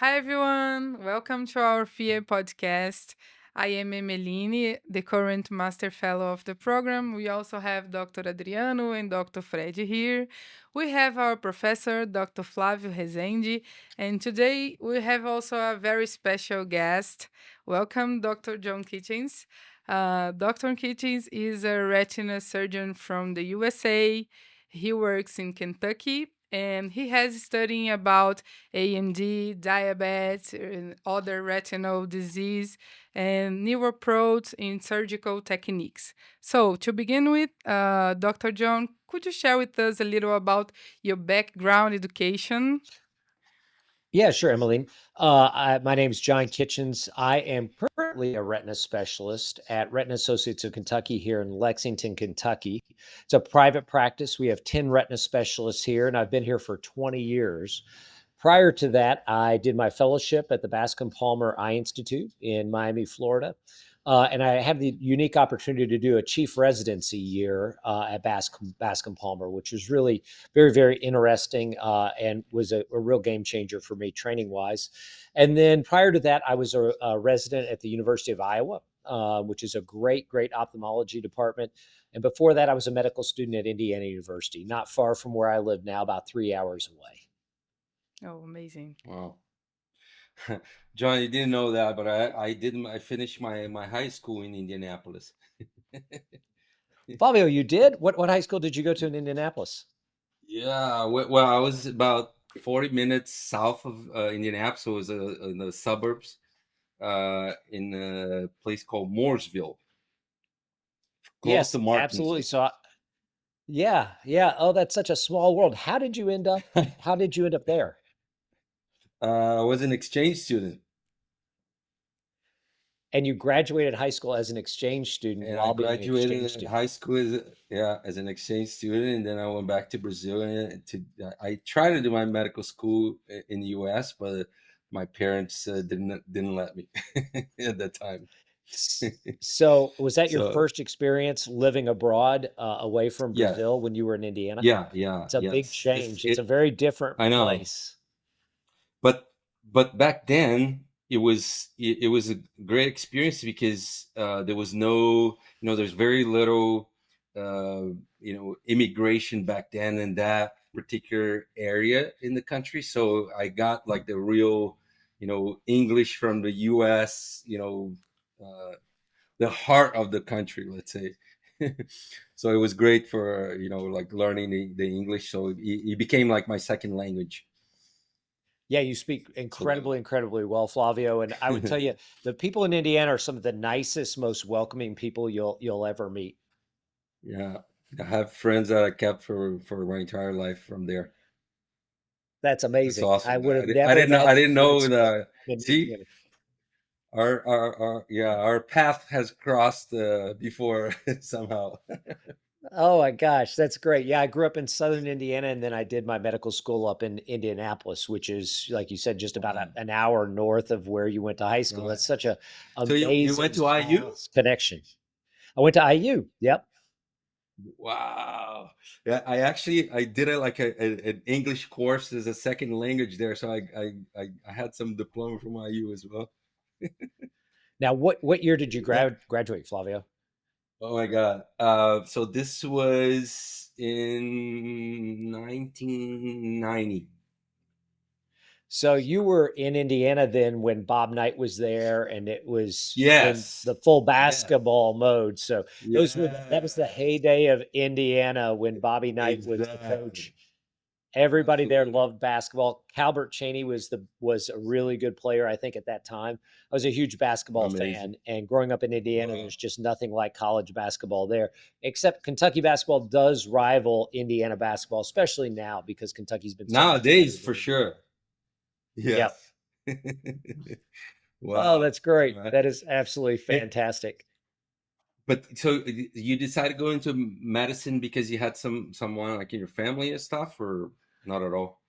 Hi, everyone. Welcome to our FIER podcast. I am Emeline, the current Master Fellow of the program. We also have Dr. Adriano and Dr. Fred here. We have our professor, Dr. Flávio Rezende, and today we have also a very special guest. Welcome, Dr. John Kitchens. Dr. Kitchens is a retina surgeon from the USA. He works in Kentucky and he has studying about AMD, diabetes, and other retinal disease, and new approach in surgical techniques. So, to begin with, Dr. John, could you share with us a little about your background education? Yeah, sure, Emmeline. My name is John Kitchens. I am currently a retina specialist at Retina Associates of Kentucky here in Lexington, Kentucky. It's a private practice. We have 10 retina specialists here, and I've been here for 20 years. Prior to that, I did my fellowship at the Bascom Palmer Eye Institute in Miami, Florida. And I had the unique opportunity to do a chief residency year at Bascom Palmer, which was really very, very interesting and was a real game changer for me training wise. And then prior to that, I was a resident at the University of Iowa, which is a great, great ophthalmology department. And before that, I was a medical student at Indiana University, not far from where I live now, about 3 hours away. Oh, amazing. Wow. John, you didn't know that, but I finished my high school in Indianapolis. Fabio, you did? What high school did you go to in Indianapolis? Yeah, well, I was about 40 minutes south of Indianapolis. So it was in the suburbs, in a place called Mooresville, close Yes, to absolutely. Martinsville. Yeah, yeah. Oh, that's such a small world. How did you end up there? I was an exchange student, And you graduated high school as an exchange student and I while being an exchange graduated in student. high school as an exchange student, and then I went back to Brazil and I tried to do my medical school in the U.S., but my parents didn't let me at that time. So, was that your So first experience living abroad, away from yeah, Brazil when you were in Indiana? yeah, It's a big yes. change. It's a very different I know, place. but back then it was a great experience because there was no, there's very little immigration back then in that particular area in the country. So I got like the real, English from the US, the heart of the country, let's say. So it was great for, like learning the English. So it became like my second language. Yeah, you speak So that incredibly, incredibly well, Flavio. And I would tell you, the people in Indiana are some of the nicest, most welcoming people you'll ever meet. yeah, I have friends that I kept for my entire life from there. That's It's amazing. I awesome. would have I never didn't know. I imagined didn't you would have know spent the. in See, Indiana. our path has crossed before somehow. Oh my gosh, that's great. Yeah, I grew up in Southern Indiana and then I did my medical school up in Indianapolis, which is, like you said, just about Wow. an hour north of where you went to high school. Right. That's such a So you amazing went to IU? small connection. I went to IU. Yep. Wow. Yeah, I did it like an English course as a second language there, so I had some diploma from IU as well. Now, what year did you Yeah. graduate, Flavio? Oh my God. So this was in 1990. So you were in Indiana then when Bob Knight was there and it was in Yes. the full Yes. basketball mode. So that was the Yeah. heyday of Indiana when Bobby Knight was the Exactly. coach. Everybody there Absolutely. loved basketball. Calbert Cheney was a really good player, I think, at that time. I was a huge basketball Amazing. fan, and growing up in Indiana, Wow. there's just nothing like college basketball there, except Kentucky basketball does rival Indiana basketball, especially now because Kentucky's been so much better Nowadays, for than sure. Yep. Yes. Oh, Wow. that's great. Right. That is absolutely Eh, fantastic. But so you decided to go into medicine because you had someone like in your family and stuff, or not at all?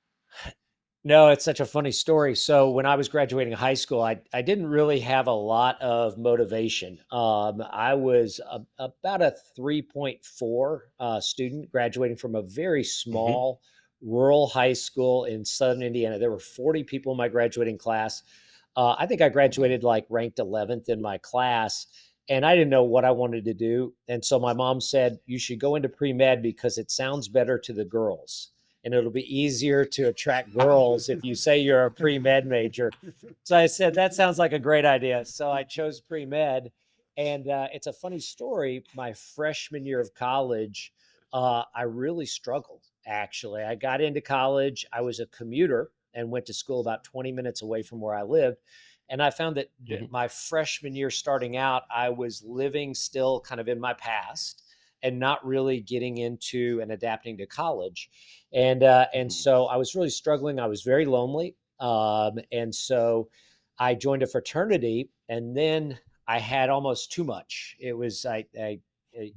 No, it's such a funny story. So when I was graduating high school, I didn't really have a lot of motivation. I was about a 3.4 student, graduating from a very Hmm. small rural high school in Southern Indiana. There were 40 people in my graduating class. I think I graduated like ranked 11th in my class, and I didn't know what I wanted to do. And so my mom said, you should go into pre-med because it sounds better to the girls. And it'll be easier to attract girls if you say you're a pre-med major. So I said, that sounds like a great idea. So I chose pre-med. And it's a funny story. My freshman year of college, I really struggled, actually. I got into college. I was a commuter and went to school about 20 minutes away from where I lived. And I found that my freshman year starting out, I was living still kind of in my past and not really getting into and adapting to college. And so I was really struggling. I was very lonely. And so I joined a fraternity, and then I had almost too much. It was, I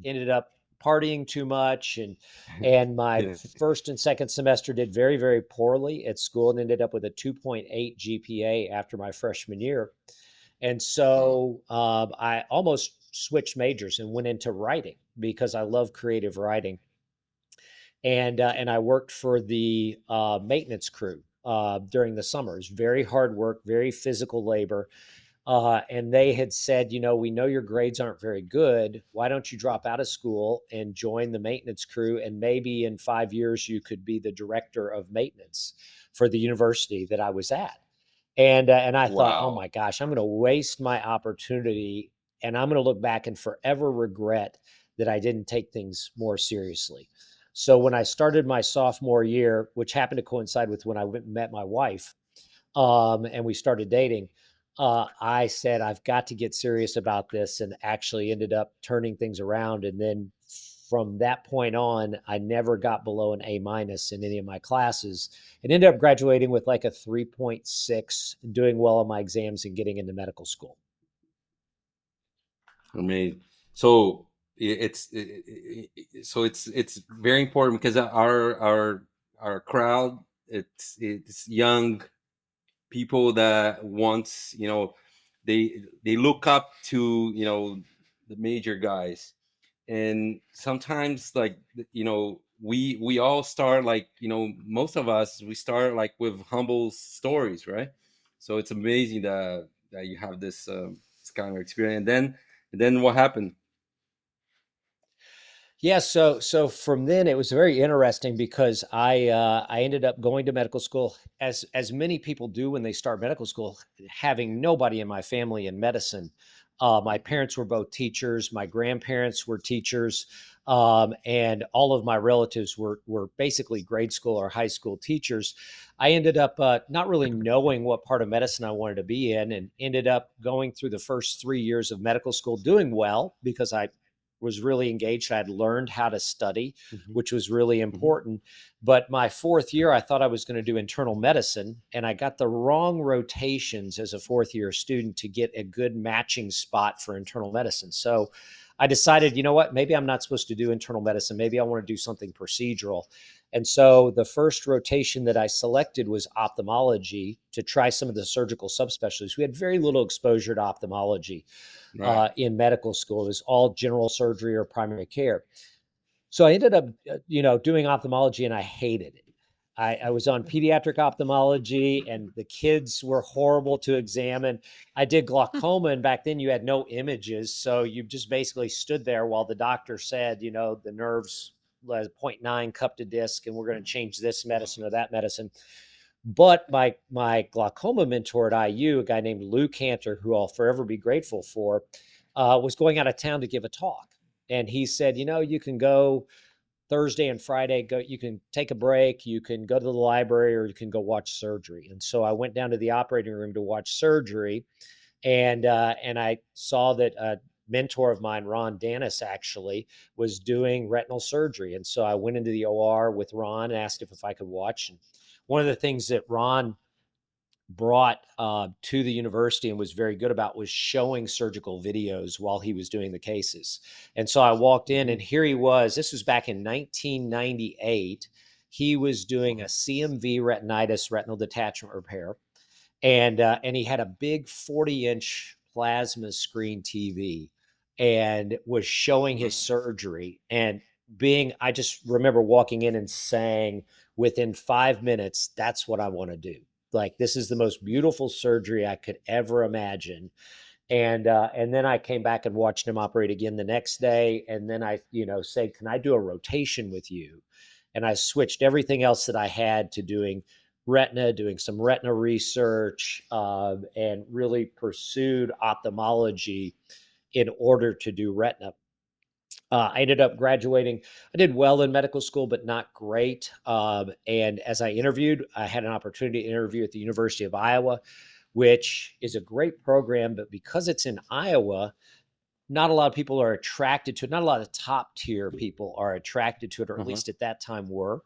ended up partying too much, and my Yeah. first and second semester did very, very poorly at school and ended up with a 2.8 GPA after my freshman year. And so I almost switched majors and went into writing because I love creative writing. And I worked for the maintenance crew during the summers. Very hard work, very physical labor. And they had said, we know your grades aren't very good. Why don't you drop out of school and join the maintenance crew? And maybe in 5 years, you could be the director of maintenance for the university that I was at. And I thought, oh Wow. my gosh, I'm going to waste my opportunity, and I'm going to look back and forever regret that I didn't take things more seriously. So when I started my sophomore year, which happened to coincide with when I went and met my wife, and we started dating, I said, I've got to get serious about this, and actually ended up turning things around. And then from that point on, I never got below an A minus in any of my classes, and ended up graduating with like a 3.6, doing well on my exams and getting into medical school. I mean, so it's very important because our crowd, it's young people that wants, they look up to, the major guys. And sometimes, like, we all start, like, most of us, we start like with humble stories, right? So it's amazing that you have this kind of experience. And then what happened? Yeah, so from then it was very interesting because I ended up going to medical school, as many people do when they start medical school, having nobody in my family in medicine. My parents were both teachers, my grandparents were teachers, and all of my relatives were basically grade school or high school teachers. I ended up not really knowing what part of medicine I wanted to be in, and ended up going through the first 3 years of medical school doing well because I was really engaged. I had learned how to study, Mhm. which was really Mhm. important. But my fourth year, I thought I was going to do internal medicine, and I got the wrong rotations as a fourth year student to get a good matching spot for internal medicine. So I decided, you know what, maybe I'm not supposed to do internal medicine. Maybe I want to do something procedural. And so the first rotation that I selected was ophthalmology to try some of the surgical subspecialties. We had very little exposure to ophthalmology Right. in medical school. It was all general surgery or primary care. So I ended up, doing ophthalmology, and I hated it. I was on pediatric ophthalmology, and the kids were horrible to examine. I did glaucoma, and back then you had no images. So you just basically stood there while the doctor said, the nerves, zero point 0.9 cupped a disc, and we're going to change this medicine or that medicine. But my glaucoma mentor at IU, a guy named Lou Cantor, who I'll forever be grateful for, was going out of town to give a talk. And he said, you can go Thursday and Friday, you can take a break, you can go to the library, or you can go watch surgery. And so I went down to the operating room to watch surgery. And I saw that a mentor of mine, Ron Danis, actually was doing retinal surgery. And so I went into the OR with Ron and asked if I could watch. And one of the things that Ron brought to the university and was very good about was showing surgical videos while he was doing the cases. And so I walked in, and here he was. This was back in 1998. He was doing a CMV retinitis, retinal detachment repair, and he had a big 40-inch plasma screen TV and was showing his surgery. And I just remember walking in and saying within 5 minutes, that's what I want to do. Like, this is the most beautiful surgery I could ever imagine. And then I came back and watched him operate again the next day. And then I, said, can I do a rotation with you? And I switched everything else that I had to doing retina, doing some retina research, and really pursued ophthalmology in order to do retina. I ended up graduating. I did well in medical school, but not great. And as I interviewed, I had an opportunity to interview at the University of Iowa, which is a great program. But because it's in Iowa, not a lot of people are attracted to it. Not a lot of top tier people are attracted to it, or at least at that time were.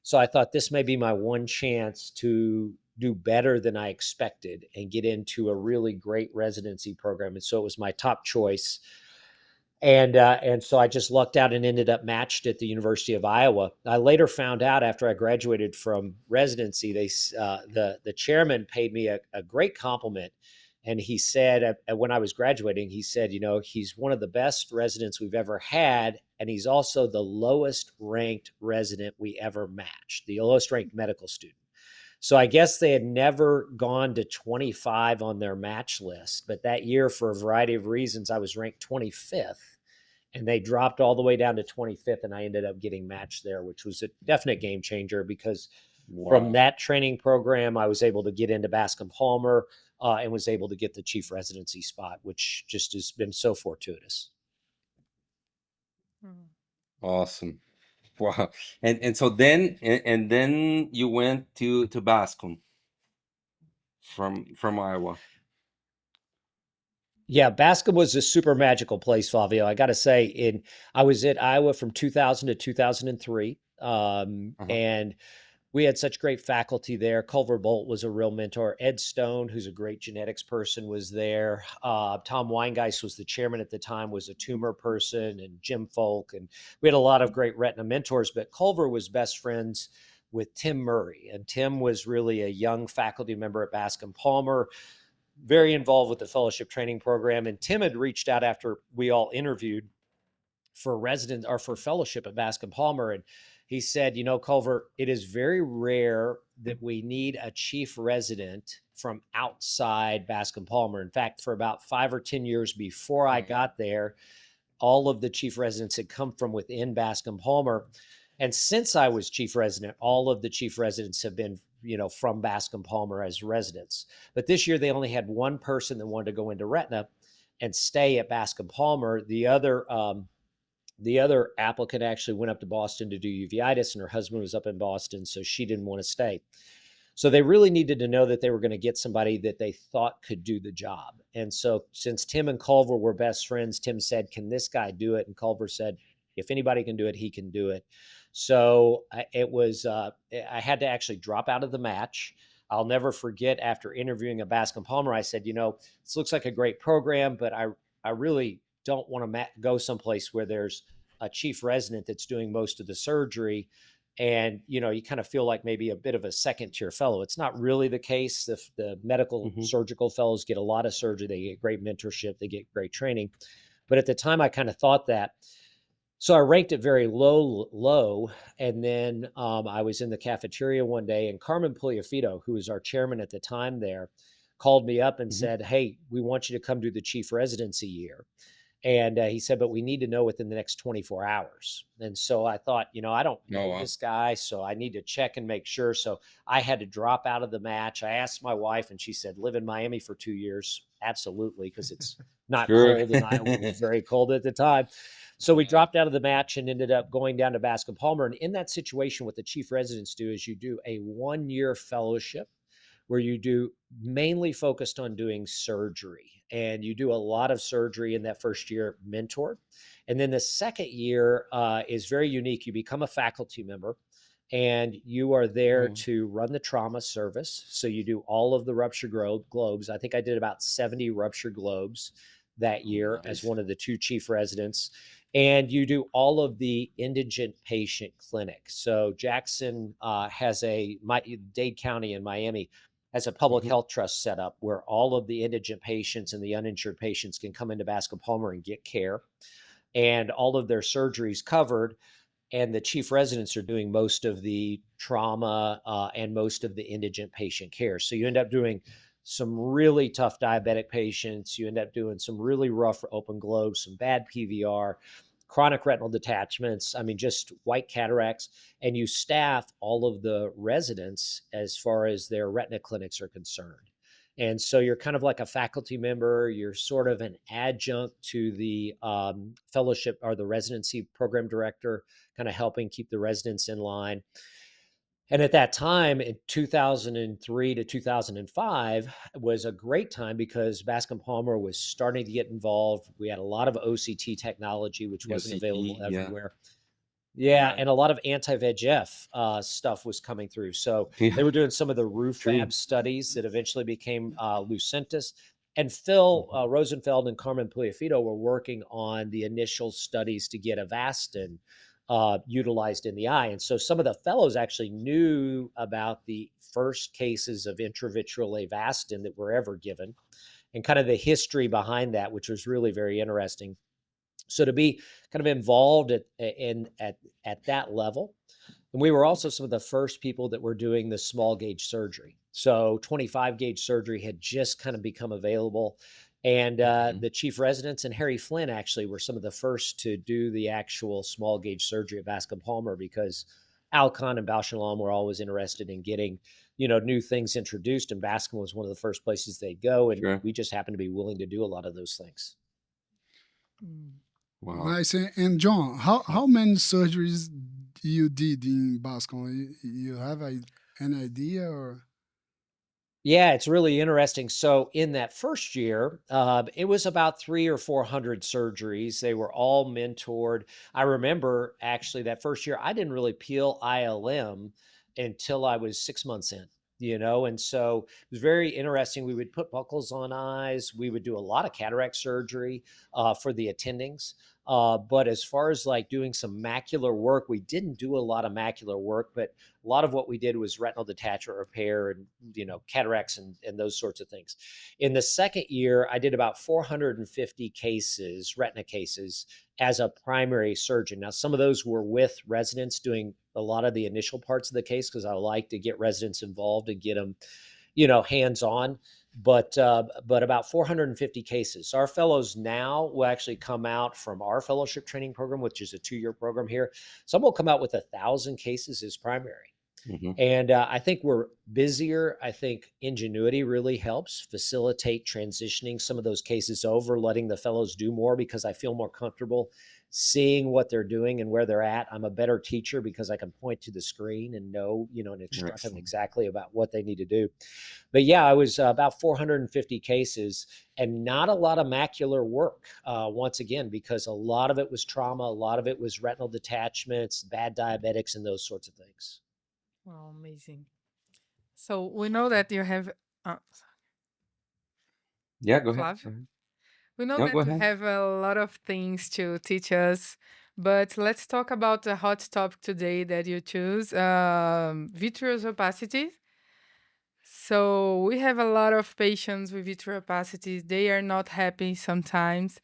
So I thought this may be my one chance to do better than I expected and get into a really great residency program. And so it was my top choice. And so I just lucked out and ended up matched at the University of Iowa. I later found out after I graduated from residency, the chairman paid me a great compliment. And he said, when I was graduating, he said, he's one of the best residents we've ever had. And he's also the lowest ranked resident we ever matched, the lowest ranked medical student. So I guess they had never gone to 25 on their match list. But that year, for a variety of reasons, I was ranked 25th. And they dropped all the way down to 25th. And I ended up getting matched there, which was a definite game changer because from that training program, I was able to get into Bascom Palmer and was able to get the chief residency spot, which just has been so fortuitous. Awesome. Wow. And so then you went to Bascom from Iowa. Yeah, Bascom was a super magical place, Flavio. I got to say, I was at Iowa from 2000 to 2003, and we had such great faculty there. Culver Bolt was a real mentor. Ed Stone, who's a great genetics person, was there. Tom Weingeist was the chairman at the time, was a tumor person, and Jim Folk. And we had a lot of great retina mentors, but Culver was best friends with Tim Murray. And Tim was really a young faculty member at Bascom Palmer, very involved with the fellowship training program. And Tim had reached out after we all interviewed for resident or for fellowship at Bascom Palmer. And he said, Culver, it is very rare that we need a chief resident from outside Bascom Palmer. In fact, for about 5 or 10 years before I got there, all of the chief residents had come from within Bascom Palmer. And since I was chief resident, all of the chief residents have been, from Bascom Palmer as residents. But this year they only had one person that wanted to go into retina and stay at Bascom Palmer. The other applicant actually went up to Boston to do uveitis, and her husband was up in Boston, so she didn't want to stay. So they really needed to know that they were going to get somebody that they thought could do the job. And so since Tim and Culver were best friends, Tim said, can this guy do it? And Culver said, if anybody can do it, he can do it. So I had to actually drop out of the match. I'll never forget, after interviewing at Bascom Palmer, I said, this looks like a great program, but I really don't want to go someplace where there's a chief resident that's doing most of the surgery. And, you kind of feel like maybe a bit of a second tier fellow. It's not really the case. The medical surgical fellows get a lot of surgery. They get great mentorship. They get great training. But at the time, I kind of thought that. So I ranked it very low. And then I was in the cafeteria one day, and Carmen Pugliafito, who was our chairman at the time there, called me up and said, hey, we want you to come do the chief residency year. And he said, but we need to know within the next 24 hours. And so I thought, I don't know this guy, so I need to check and make sure. So I had to drop out of the match. I asked my wife, and she said, live in Miami for 2 years. Absolutely, because it's not cold, and Iowa was very cold at the time. So we dropped out of the match and ended up going down to Bascom Palmer. And in that situation, what the chief residents do is you do a 1-year fellowship where you do mainly focused on doing surgery, and you do a lot of surgery in that first year, mentored. And then the second year is very unique. You become a faculty member, and you are there to run the trauma service. So you do all of the ruptured globes. I think I did about 70 ruptured globes that year as one of the 2 chief residents. And you do all of the indigent patient clinic. So Jackson has Dade County in Miami has a public health trust set up where all of the indigent patients and the uninsured patients can come into Bascom Palmer and get care. and all of their surgeries covered, and the chief residents are doing most of the trauma and most of the indigent patient care. So you end up doing some really tough diabetic patients. You end up doing some really rough open globes, some bad PVR, chronic retinal detachments. I mean, just white cataracts. And you staff all of the residents as far as their retina clinics are concerned. And so you're kind of like a faculty member. You're sort of an adjunct to the fellowship or the residency program director, kind of helping keep the residents in line. And at that time, in 2003 to 2005, was a great time because Bascom Palmer was starting to get involved. We had a lot of OCT technology, which wasn't available OCT, yeah. everywhere. Yeah, Right. and a lot of anti-VEGF stuff was coming through. So Yeah, they were doing some of the true. RUFAB studies that eventually became Lucentis. And Phil Mhm. Rosenfeld and Carmen Puliafito were working on the initial studies to get Avastin utilized in the eye. And so some of the fellows actually knew about the first cases of intravitreal Avastin that were ever given and kind of the history behind that, which was really very interesting. So to be kind of involved at that level, and we were also some of the first people that were doing the small gauge surgery. So 25 gauge surgery had just kind of become available. And Mhm. the chief residents and Harry Flynn actually were some of the first to do the actual small gauge surgery at Bascom Palmer because Alcon and Bausch and Lomb were always interested in getting, new things introduced. And Bascom was one of the first places they'd go. And Sure. we just happened to be willing to do a lot of those things. Mm. Wow. Nice. And John, how many surgeries you did in Bascom? You have an idea or? Yeah, it's really interesting. So in that first year, it was about 300 or 400 surgeries. They were all mentored. I remember actually that first year, I didn't really peel ILM until I was 6 months in. And so it was very interesting. We would put buckles on eyes. We would do a lot of cataract surgery for the attendings. But as far as like doing some macular work, we didn't do a lot of macular work, but a lot of what we did was retinal detachment repair and cataracts and those sorts of things. In the second year, I did about 450 cases, retina cases, as a primary surgeon. Now, some of those were with residents doing a lot of the initial parts of the case because I like to get residents involved and get them, hands on. But about 450 cases. Our fellows now will actually come out from our fellowship training program, which is a 2-year program here. Some will come out with 1,000 cases as primary. Mhm. And I think we're busier. I think ingenuity really helps facilitate transitioning some of those cases over, letting the fellows do more because I feel more comfortable seeing what they're doing and where they're at. I'm a better teacher because I can point to the screen and know, and instruct them Excellent. exactly about what they need to do. But yeah, I was about 450 cases and not a lot of macular work, once again, because a lot of it was trauma, a lot of it was retinal detachments, bad diabetics, and those sorts of things. Wow, amazing. So we know that you have, uh, Yeah, go ahead. Go Flavio? ahead. We know No, go that you ahead. have a lot of things to teach us, but let's talk about the hot topic today that you choose, vitreous opacity. So we have a lot of patients with vitreous opacities. They are not happy sometimes.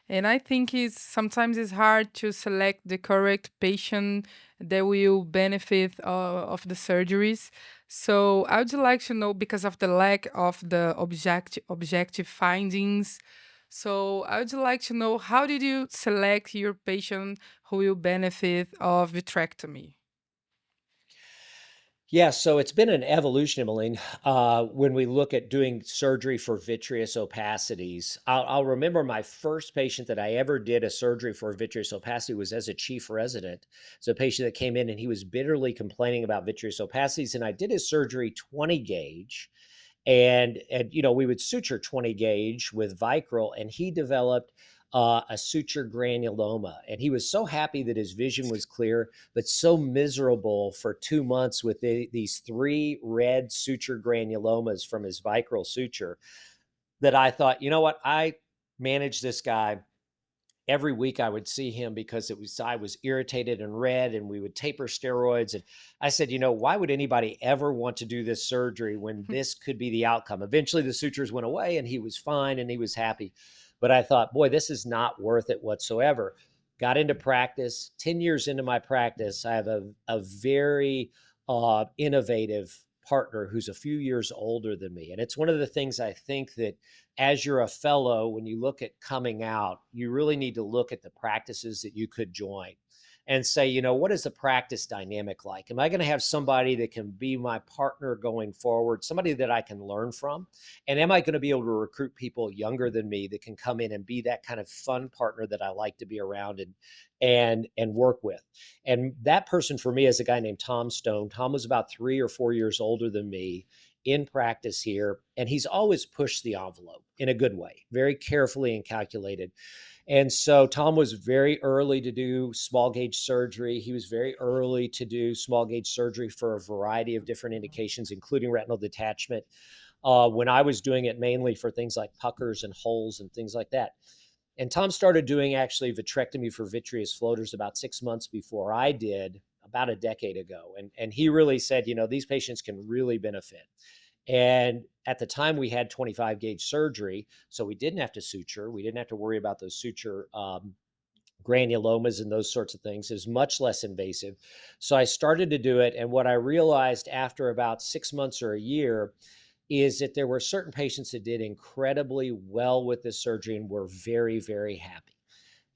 And I think sometimes it's hard to select the correct patient that will benefit of the surgeries. So I would like to know because of the lack of the objective findings. So I would like to know how did you select your patient who will benefit of vitrectomy? Yeah, so it's been an evolution, Emmeline. When we look at doing surgery for vitreous opacities, I'll remember my first patient that I ever did a surgery for vitreous opacity was as a chief resident. It's a patient that came in and he was bitterly complaining about vitreous opacities, and I did his surgery 20 gauge, and we would suture 20 gauge with Vicryl, and he developed a suture granuloma, and he was so happy that his vision was clear, but so miserable for 2 months with these 3 red suture granulomas from his Vicryl suture that I thought, you know what, I managed this guy. Every week I would see him because I was irritated and red, and we would taper steroids. And I said, why would anybody ever want to do this surgery when this could be the outcome? Eventually the sutures went away and he was fine and he was happy. But I thought, boy, this is not worth it whatsoever. got into practice. 10 years into my practice, I have a very innovative partner who's a few years older than me. And it's one of the things I think that as you're a fellow, when you look at coming out, you really need to look at the practices that you could join and say, you know, what is the practice dynamic like? Am I going to have somebody that can be my partner going forward, somebody that I can learn from? And am I going to be able to recruit people younger than me that can come in and be that kind of fun partner that I like to be around and work with? And that person for me is a guy named Tom Stone. Tom was about 3 or 4 years older than me in practice here. And he's always pushed the envelope in a good way, very carefully and calculated. And so Tom was very early to do small gauge surgery. He was very early to do small gauge surgery for a variety of different indications, including retinal detachment. When I was doing it mainly for things like puckers and holes and things like that. And Tom started doing actually vitrectomy for vitreous floaters about 6 months before I did, about a decade ago. And he really said, you know, these patients can really benefit. And at the time we had 25 gauge surgery, so we didn't have to suture. We didn't have to worry about those suture granulomas and those sorts of things. It was much less invasive. So I started to do it. And what I realized after about 6 months or a year is that there were certain patients that did incredibly well with this surgery and were very, very happy.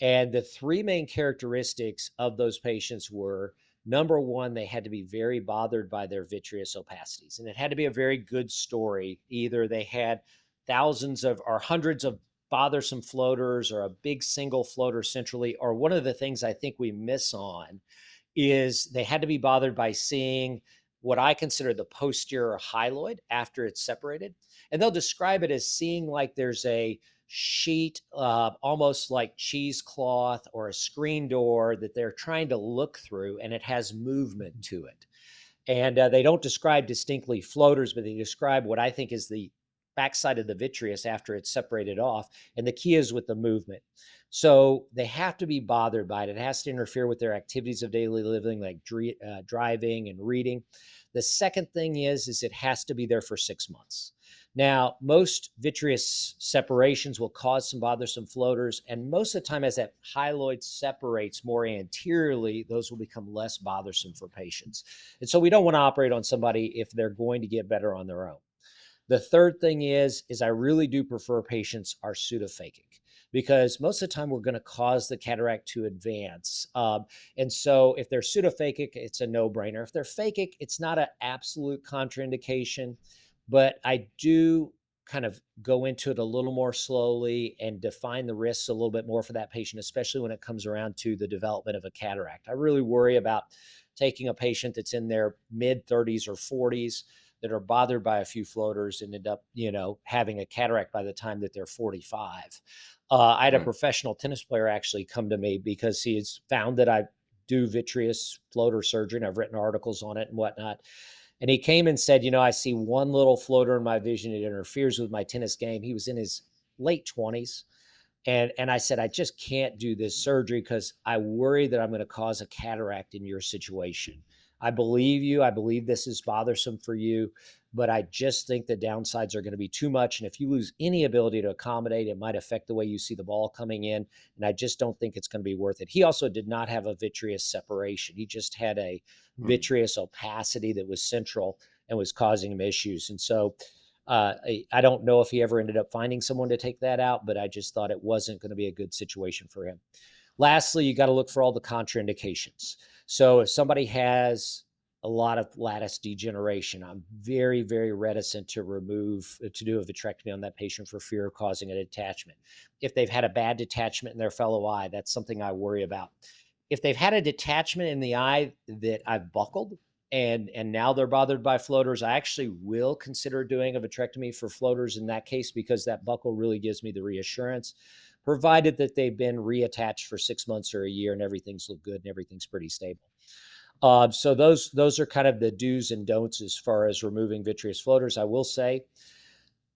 And the three main characteristics of those patients were, number one, they had to be very bothered by their vitreous opacities. And it had to be a very good story. Either they had thousands of or hundreds of bothersome floaters or a big single floater centrally, or one of the things I think we miss on is they had to be bothered by seeing what I consider the posterior hyaloid after it's separated. And they'll describe it as seeing like there's a sheet, almost like cheesecloth or a screen door that they're trying to look through, and it has movement to it. And they don't describe distinctly floaters, but they describe what I think is the backside of the vitreous after it's separated off. And the key is with the movement. So they have to be bothered by it. It has to interfere with their activities of daily living, like driving and reading. The second thing is it has to be there for 6 months. Now, most vitreous separations will cause some bothersome floaters, and most of the time as that hyaloid separates more anteriorly, those will become less bothersome for patients. And so we don't want to operate on somebody if they're going to get better on their own. The third thing is I really do prefer patients are pseudophakic, because most of the time we're going to cause the cataract to advance. And so if they're pseudophakic, it's a no-brainer. If they're phakic, it's not an absolute contraindication, but I do kind of go into it a little more slowly and define the risks a little bit more for that patient, especially when it comes around to the development of a cataract. I really worry about taking a patient that's in their mid 30s or 40s that are bothered by a few floaters and end up, you know, having a cataract by the time that they're 45. I had a professional tennis player actually come to me because he has found that I do vitreous floater surgery, and I've written articles on it and whatnot. And he came and said, you know, I see one little floater in my vision. It interferes with my tennis game. He was in his late 20s. And I said, I just can't do this surgery because I worry that I'm going to cause a cataract in your situation. I believe you. I believe this is bothersome for you, but I just think the downsides are going to be too much. And if you lose any ability to accommodate, it might affect the way you see the ball coming in. And I just don't think it's going to be worth it. He also did not have a vitreous separation. He just had a vitreous opacity that was central and was causing him issues. And so I don't know if he ever ended up finding someone to take that out, but I just thought it wasn't going to be a good situation for him. Lastly, you got to look for all the contraindications. So if somebody has a lot of lattice degeneration, I'm very, very reticent to do a vitrectomy on that patient for fear of causing a detachment. If they've had a bad detachment in their fellow eye, that's something I worry about. If they've had a detachment in the eye that I've buckled, and now they're bothered by floaters, I actually will consider doing a vitrectomy for floaters in that case, because that buckle really gives me the reassurance, provided that they've been reattached for 6 months or a year and everything's looked good and everything's pretty stable. So those are kind of the do's and don'ts as far as removing vitreous floaters. I will say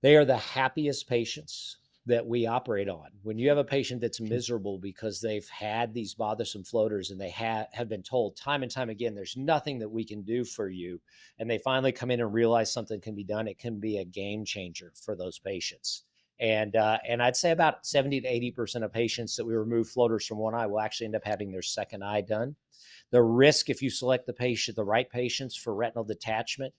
they are the happiest patients that we operate on. When you have a patient that's miserable because they've had these bothersome floaters and they have been told time and time again, there's nothing that we can do for you, and they finally come in and realize something can be done, it can be a game changer for those patients. And I'd say about 70 to 80% of patients that we remove floaters from one eye will actually end up having their second eye done. The risk, if you select the right patients for retinal detachment,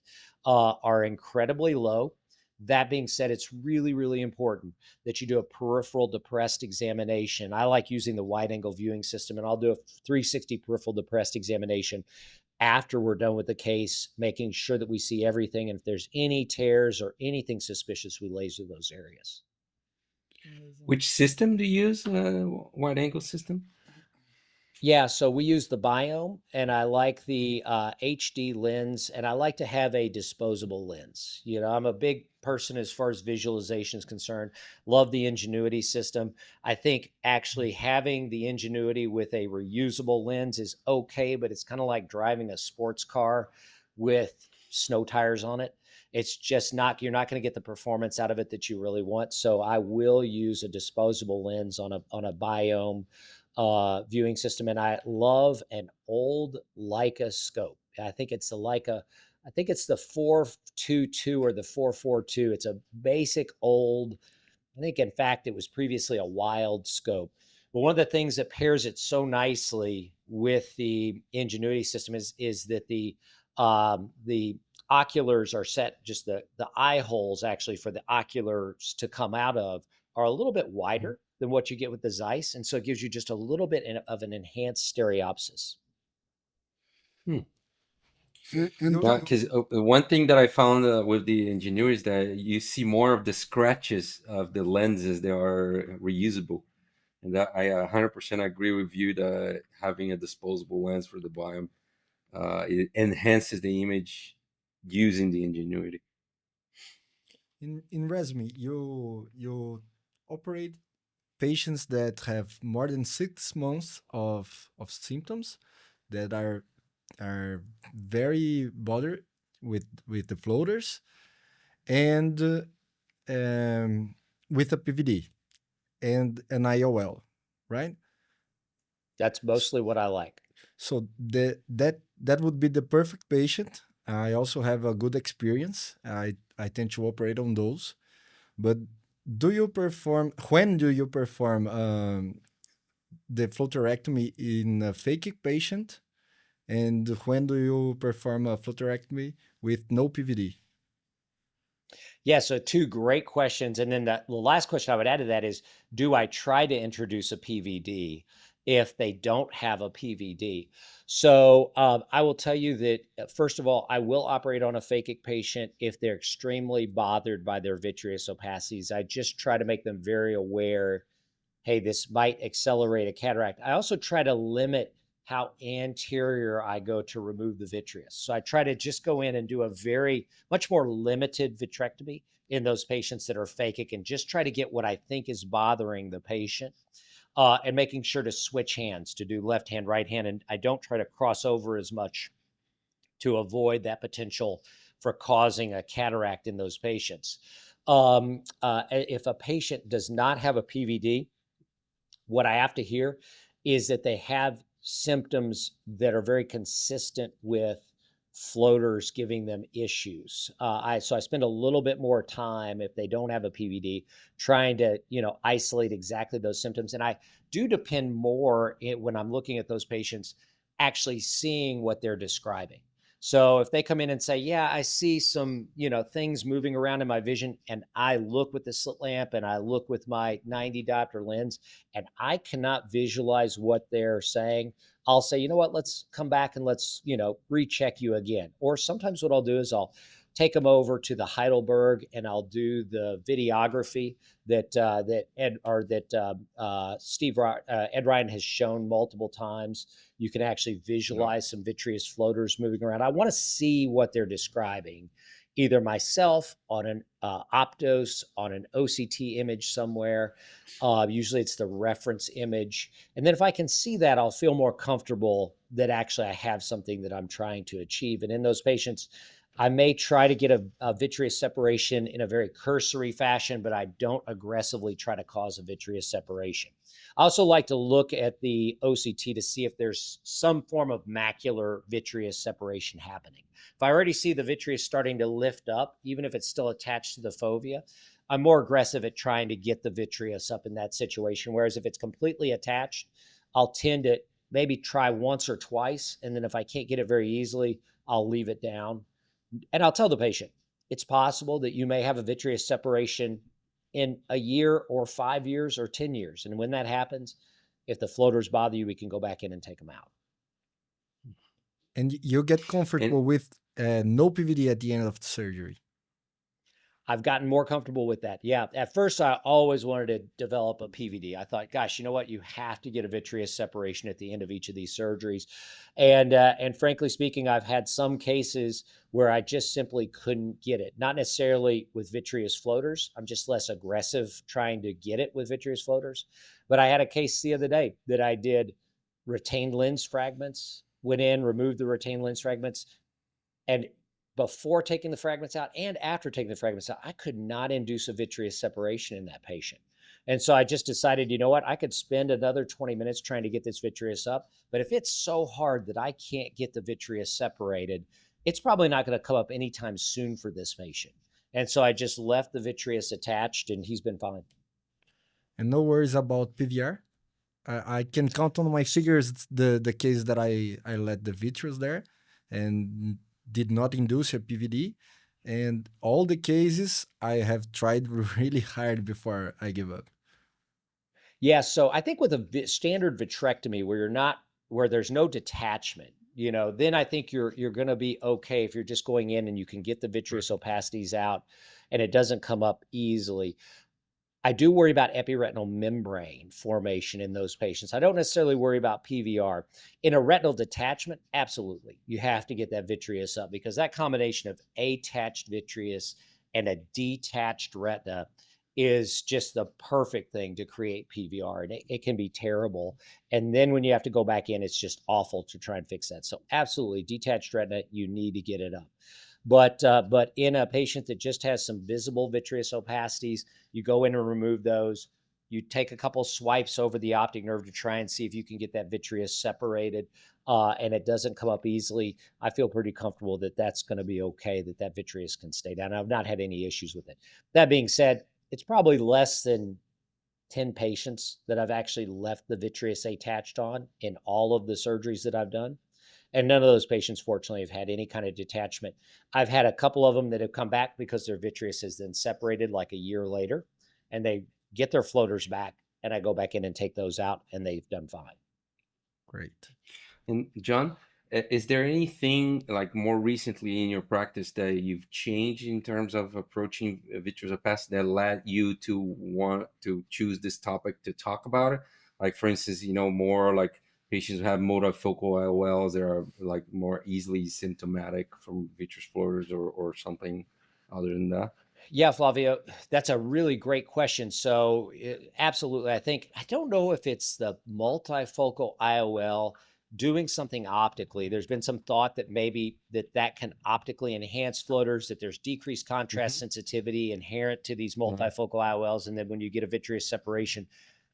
are incredibly low. That being said, it's really, really important that you do a peripheral depressed examination. I like using the wide angle viewing system, and I'll do a 360 peripheral depressed examination after we're done with the case, making sure that we see everything. And if there's any tears or anything suspicious, we laser those areas. Which system do you use? Wide angle system? Yeah, so we use the Biome, and I like the HD lens, and I like to have a disposable lens. You know, I'm a big person as far as visualization is concerned. Love the Ingenuity system. I think actually having the Ingenuity with a reusable lens is okay, but it's kind of like driving a sports car with snow tires on it. It's just not, you're not going to get the performance out of it that you really want. So I will use a disposable lens on a Biome viewing system. And I love an old Leica scope. I think it's the 422 or the 442. It's a basic old, I think in fact it was previously a Wild scope. But one of the things that pairs it so nicely with the Ingenuity system is that the oculars are set, just the eye holes actually for the oculars to come out of are a little bit wider than what you get with the Zeiss. And so it gives you just a little bit of an enhanced stereopsis. Because one thing that I found with the Ingenuity is that you see more of the scratches of the lenses that are reusable. And that I 100% agree with you that having a disposable lens for the Biome, it enhances the image using the Ingenuity. In resume, you operate patients that have more than 6 months of symptoms that are very bothered with the floaters and with a PVD and an IOL, right? That's mostly what I like. So that would be the perfect patient. I also have a good experience. I tend to operate on those. But when do you perform the floaterectomy in a phakic patient? And when do you perform a floaterectomy with no PVD? Yeah, so two great questions. And then the last question I would add to that is, do I try to introduce a PVD if they don't have a PVD? So I will tell you that, first of all, I will operate on a phakic patient if they're extremely bothered by their vitreous opacities. I just try to make them very aware, hey, this might accelerate a cataract. I also try to limit how anterior I go to remove the vitreous. So I try to just go in and do a much more limited vitrectomy in those patients that are phakic and just try to get what I think is bothering the patient and making sure to switch hands to do left hand, right hand. And I don't try to cross over as much to avoid that potential for causing a cataract in those patients. If a patient does not have a PVD, what I have to hear is that they have symptoms that are very consistent with floaters giving them issues. So I spend a little bit more time if they don't have a PVD trying to, isolate exactly those symptoms. And I do depend more when I'm looking at those patients actually seeing what they're describing. So if they come in and say, yeah, I see some, things moving around in my vision, and I look with the slit lamp and I look with my 90 diopter lens and I cannot visualize what they're saying, I'll say, you know what, let's come back and let's, recheck you again. Or sometimes what I'll do is I'll take them over to the Heidelberg and I'll do the videography that Ed Ryan has shown multiple times. You can actually visualize some vitreous floaters moving around. I want to see what they're describing, either myself on an Optos, on an OCT image somewhere. Usually it's the reference image. And then if I can see that, I'll feel more comfortable that actually I have something that I'm trying to achieve. And in those patients, I may try to get a vitreous separation in a very cursory fashion, but I don't aggressively try to cause a vitreous separation. I also like to look at the OCT to see if there's some form of macular vitreous separation happening. If I already see the vitreous starting to lift up, even if it's still attached to the fovea, I'm more aggressive at trying to get the vitreous up in that situation. Whereas if it's completely attached, I'll tend to maybe try once or twice. And then if I can't get it very easily, I'll leave it down. And I'll tell the patient, it's possible that you may have a vitreous separation in a year or 5 years or 10 years. And when that happens, if the floaters bother you, we can go back in and take them out. And you get comfortable with no PVD at the end of the surgery. I've gotten more comfortable with that. Yeah. At first, I always wanted to develop a PVD. I thought, gosh, you know what? You have to get a vitreous separation at the end of each of these surgeries. And frankly speaking, I've had some cases where I just simply couldn't get it. Not necessarily with vitreous floaters. I'm just less aggressive trying to get it with vitreous floaters. But I had a case the other day that I did retained lens fragments, went in, removed the retained lens fragments, and before taking the fragments out and after taking the fragments out, I could not induce a vitreous separation in that patient. And so I just decided, you know what, I could spend another 20 minutes trying to get this vitreous up. But if it's so hard that I can't get the vitreous separated, it's probably not going to come up anytime soon for this patient. And so I just left the vitreous attached and he's been fine. And no worries about PVR. I can count on my fingers the case that I let the vitreous there and did not induce a PVD. And all the cases I have tried really hard before I give up. Yeah, so I think with a standard vitrectomy where there's no detachment, then I think you're going to be okay if you're just going in and you can get the vitreous opacities out and it doesn't come up easily. I do worry about epiretinal membrane formation in those patients. I don't necessarily worry about PVR. In a retinal detachment, absolutely. You have to get that vitreous up because that combination of attached vitreous and a detached retina is just the perfect thing to create PVR. And it can be terrible. And then when you have to go back in, it's just awful to try and fix that. So absolutely, detached retina, you need to get it up. But in a patient that just has some visible vitreous opacities, you go in and remove those. You take a couple swipes over the optic nerve to try and see if you can get that vitreous separated, and it doesn't come up easily. I feel pretty comfortable that that's going to be okay, that vitreous can stay down. I've not had any issues with it. That being said, it's probably less than 10 patients that I've actually left the vitreous attached on in all of the surgeries that I've done. And none of those patients, fortunately, have had any kind of detachment. I've had a couple of them that have come back because their vitreous is then separated like a year later, and they get their floaters back, and I go back in and take those out, and they've done fine. Great. And John, is there anything like more recently in your practice that you've changed in terms of approaching vitreous opacity that led you to want to choose this topic to talk about it? Like, for instance, more like patients who have multifocal IOLs that are like more easily symptomatic from vitreous floaters or something other than that? Yeah, Flavio, that's a really great question. So absolutely, I don't know if it's the multifocal IOL doing something optically. There's been some thought that maybe that can optically enhance floaters, that there's decreased contrast sensitivity inherent to these multifocal IOLs. And then when you get a vitreous separation,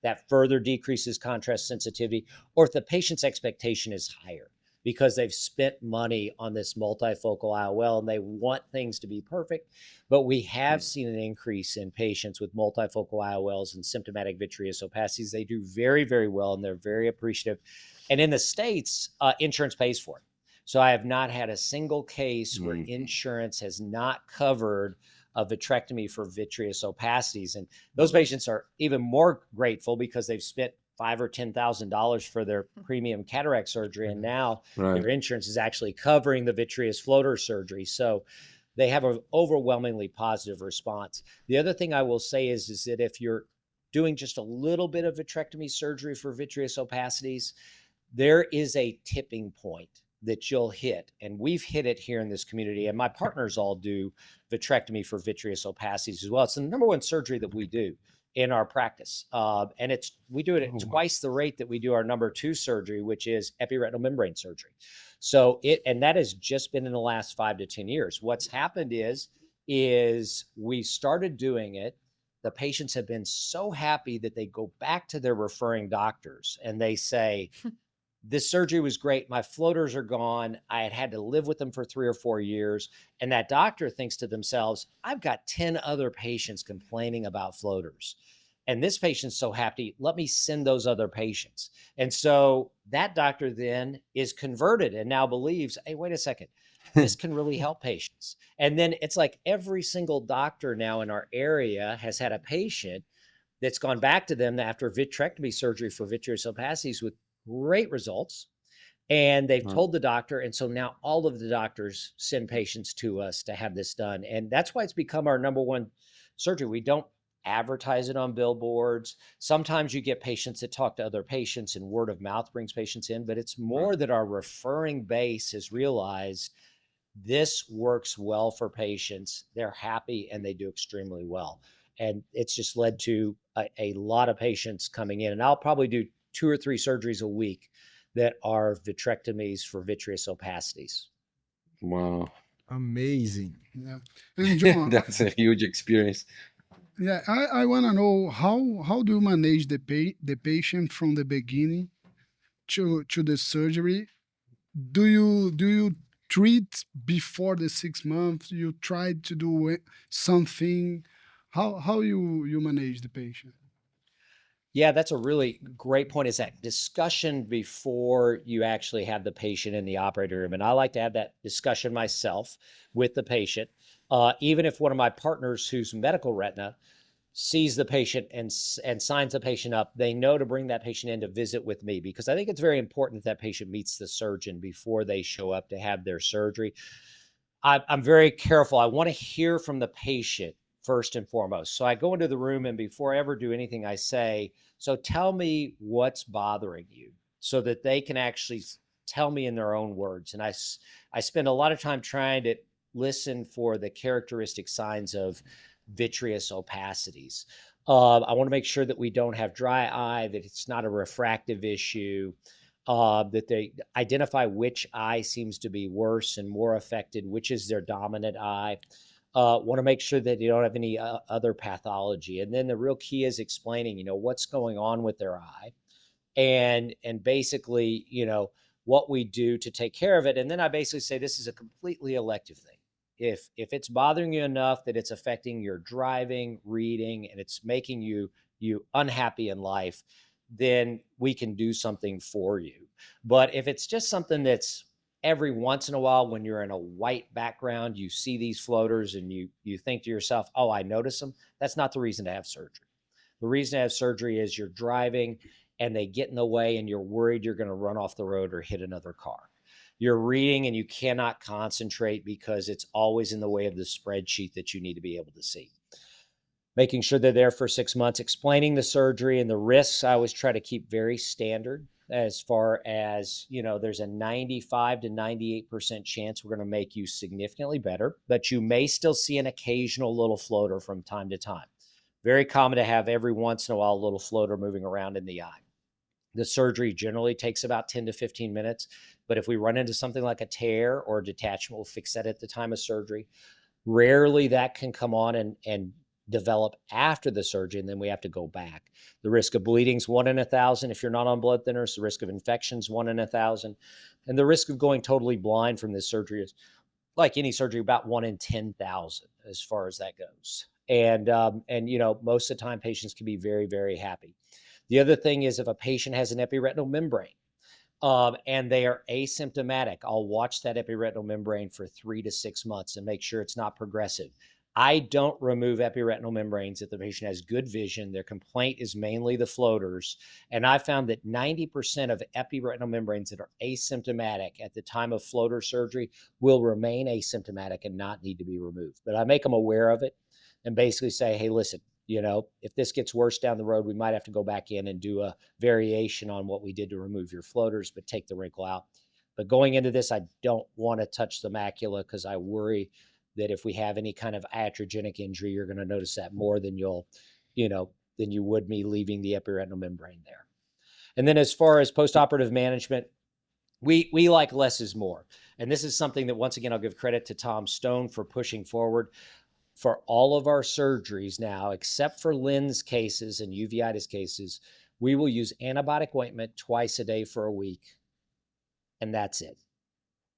that further decreases contrast sensitivity, or if the patient's expectation is higher because they've spent money on this multifocal IOL and they want things to be perfect. But we have seen an increase in patients with multifocal IOLs and symptomatic vitreous opacities. They do very, very well, and they're very appreciative. And in the States, insurance pays for it. So I have not had a single case where insurance has not covered a vitrectomy for vitreous opacities. And those patients are even more grateful because they've spent $5,000 or $10,000 for their premium cataract surgery. And now their insurance is actually covering the vitreous floater surgery. So they have an overwhelmingly positive response. The other thing I will say is that if you're doing just a little bit of vitrectomy surgery for vitreous opacities, there is a tipping point that you'll hit. And we've hit it here in this community. And my partners all do vitrectomy for vitreous opacities as well. It's the number one surgery that we do in our practice. And we do it at twice the rate that we do our number 2 surgery, which is epiretinal membrane surgery. So and that has just been in the last 5 to 10 years. What's happened is we started doing it. The patients have been so happy that they go back to their referring doctors and they say, this surgery was great. My floaters are gone. I had to live with them for 3 or 4 years. And that doctor thinks to themselves, I've got 10 other patients complaining about floaters. And this patient's so happy, let me send those other patients. And so that doctor then is converted and now believes, hey, wait a second, this can really help patients. And then it's like every single doctor now in our area has had a patient that's gone back to them after vitrectomy surgery for vitreous opacities with great results. And they've Wow. told the doctor. And so now all of the doctors send patients to us to have this done. And that's why it's become our number one surgery. We don't advertise it on billboards. Sometimes you get patients that talk to other patients and word of mouth brings patients in, but it's more that our referring base has realized this works well for patients. They're happy and they do extremely well. And it's just led to a lot of patients coming in. And I'll probably do 2 or 3 surgeries a week that are vitrectomies for vitreous opacities. Wow. Amazing. Yeah. And John, That's a huge experience. yeah, I want to know how do you manage the patient from the beginning to the surgery? Do you treat before the 6 months? You try to do something? How you manage the patient? Yeah, that's a really great point, is that discussion before you actually have the patient in the operating room. And I like to have that discussion myself with the patient. Even if one of my partners who's medical retina sees the patient and signs the patient up, they know to bring that patient in to visit with me, because I think it's very important that that patient meets the surgeon before they show up to have their surgery. I'm very careful. I want to hear from the patient first and foremost. So I go into the room, and before I ever do anything, I say, so tell me what's bothering you, so that they can actually tell me in their own words. And I spend a lot of time trying to listen for the characteristic signs of vitreous opacities. I want to make sure that we don't have dry eye, that it's not a refractive issue, that they identify which eye seems to be worse and more affected, which is their dominant eye. Want to make sure that you don't have any other pathology. And then the real key is explaining, what's going on with their eye, and basically, what we do to take care of it. And then I basically say, this is a completely elective thing. If it's bothering you enough that it's affecting your driving, reading, and it's making you unhappy in life, then we can do something for you. But if it's just something that's every once in a while, when you're in a white background, you see these floaters and you think to yourself, oh, I notice them, that's not the reason to have surgery. The reason to have surgery is you're driving and they get in the way and you're worried you're going to run off the road or hit another car. You're reading and you cannot concentrate because it's always in the way of the spreadsheet that you need to be able to see. Making sure they're there for 6 months, explaining the surgery and the risks. I always try to keep very standard, as far as, there's a 95 to 98% chance we're going to make you significantly better, but you may still see an occasional little floater from time to time. Very common to have every once in a while a little floater moving around in the eye. The surgery generally takes about 10 to 15 minutes, but if we run into something like a tear or a detachment, we'll fix that at the time of surgery. Rarely that can come on and develop after the surgery, and then we have to go back. The risk of bleeding is 1 in 1,000 if you're not on blood thinners. The risk of infection is 1 in 1,000. And the risk of going totally blind from this surgery is, like any surgery, about 1 in 10,000 as far as that goes. And most of the time patients can be very, very happy. The other thing is, if a patient has an epiretinal membrane, and they are asymptomatic, I'll watch that epiretinal membrane for 3 to 6 months and make sure it's not progressive. I don't remove epiretinal membranes if the patient has good vision. Their complaint is mainly the floaters. And I found that 90% of epiretinal membranes that are asymptomatic at the time of floater surgery will remain asymptomatic and not need to be removed. But I make them aware of it and basically say, hey, listen, if this gets worse down the road, we might have to go back in and do a variation on what we did to remove your floaters, but take the wrinkle out. But going into this, I don't want to touch the macula, because I worry that if we have any kind of iatrogenic injury, you're going to notice that more than than you would me leaving the epiretinal membrane there. And then as far as postoperative management, we like less is more. And this is something that, once again, I'll give credit to Tom Stone for pushing forward. For all of our surgeries now, except for lens cases and uveitis cases, we will use antibiotic ointment twice a day for a week. and that's it.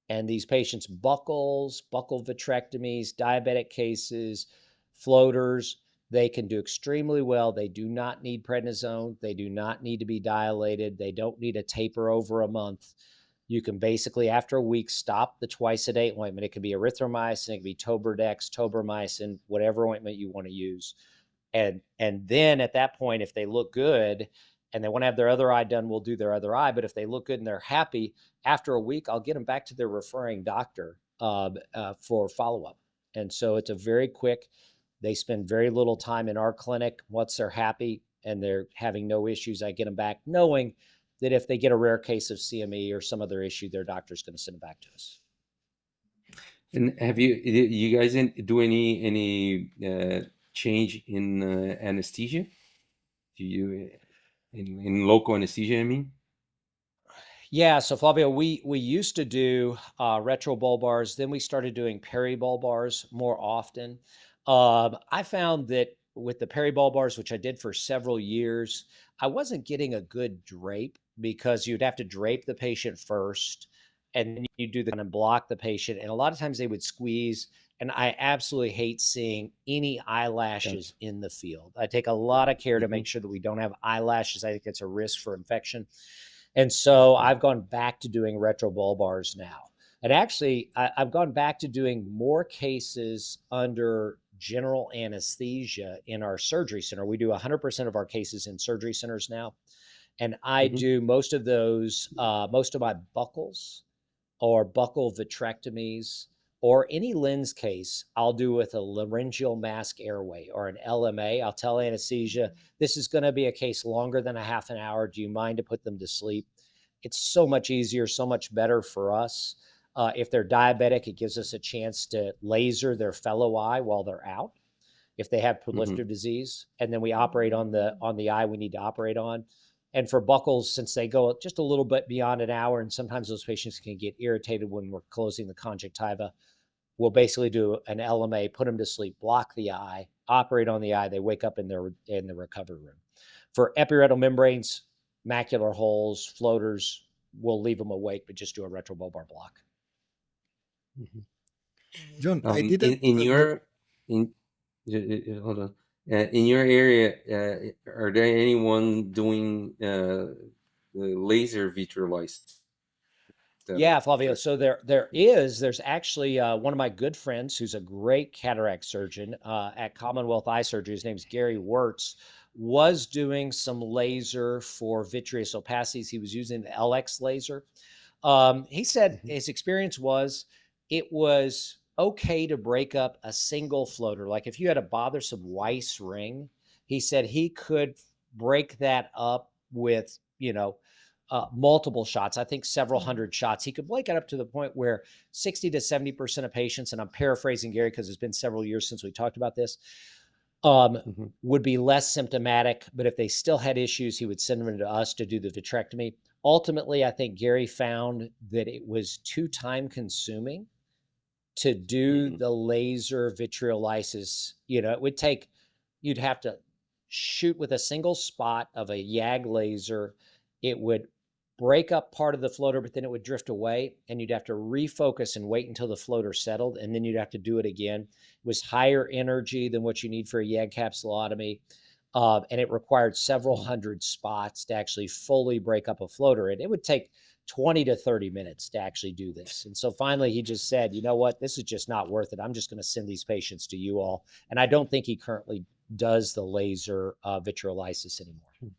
And these patients, buckle vitrectomies, diabetic cases, floaters, they can do extremely well. They do not need prednisone. They do not need to be dilated. They don't need a taper over a month. You can basically, after a week, stop the twice-a-day ointment. It could be erythromycin, it could be Tobradex, tobramycin, whatever ointment you want to use. And then at that point, if they look good and they want to have their other eye done, we'll do their other eye. But if they look good and they're happy, after a week, I'll get them back to their referring doctor for follow-up. And so it's a very quick, they spend very little time in our clinic. Once they're happy and they're having no issues, I get them back knowing that if they get a rare case of CME or some other issue, their doctor's going to send them back to us. And have you guys do any change in anesthesia? Do you in local anesthesia? I mean. Yeah, so Flavio, we used to do retrobulbars, then we started doing peribulbars more often. I found that with the peribulbars, which I did for several years, I wasn't getting a good drape because you'd have to drape the patient first, and then you do the kind of block the patient, and a lot of times they would squeeze. And I absolutely hate seeing any eyelashes in the field. I take a lot of care to make sure that we don't have eyelashes. I think it's a risk for infection. And so I've gone back to doing retrobulbars now. And actually, I've gone back to doing more cases under general anesthesia in our surgery center. We do 100% of our cases in surgery centers now. And I do most of those, most of my buckles or buccal vitrectomies or any lens case, I'll do with a laryngeal mask airway or an LMA. I'll tell anesthesia, this is going to be a case longer than a half an hour. Do you mind to put them to sleep? It's so much easier, so much better for us. If they're diabetic, it gives us a chance to laser their fellow eye while they're out. If they have proliferative disease, and then we operate on the eye we need to operate on. And for buckles, since they go just a little bit beyond an hour, and sometimes those patients can get irritated when we're closing the conjunctiva, we'll basically do an LMA, put them to sleep, block the eye, operate on the eye. They wake up in the recovery room. For epiretinal membranes, macular holes, floaters, we'll leave them awake, but just do a retrobulbar block. John, I did hold on. In your area, are there anyone doing the laser vitreolysis? Yeah, Flavio. So there's actually one of my good friends who's a great cataract surgeon at Commonwealth Eye Surgery. His name's Gary Wirtz, was doing some laser for vitreous opacities. He was using the LX laser. He said his experience was it was okay to break up a single floater. Like if you had a bothersome Weiss ring, he said he could break that up with, multiple shots. I think several hundred shots. He could break it up to the point where 60 to 70% of patients, and I'm paraphrasing Gary because it's been several years since we talked about this, would be less symptomatic. But if they still had issues, he would send them to us to do the vitrectomy. Ultimately, I think Gary found that it was too time consuming to do the laser vitreolysis. It would take, you'd have to shoot with a single spot of a YAG laser. It would break up part of the floater, but then it would drift away, and you'd have to refocus and wait until the floater settled, and then you'd have to do it again. It was higher energy than what you need for a YAG capsulotomy, and it required several hundred spots to actually fully break up a floater, and it would take 20 to 30 minutes to actually do this. And so finally he just said, you know what, this is just not worth it. I'm just going to send these patients to you all. And I don't think he currently does the laser vitreolysis anymore.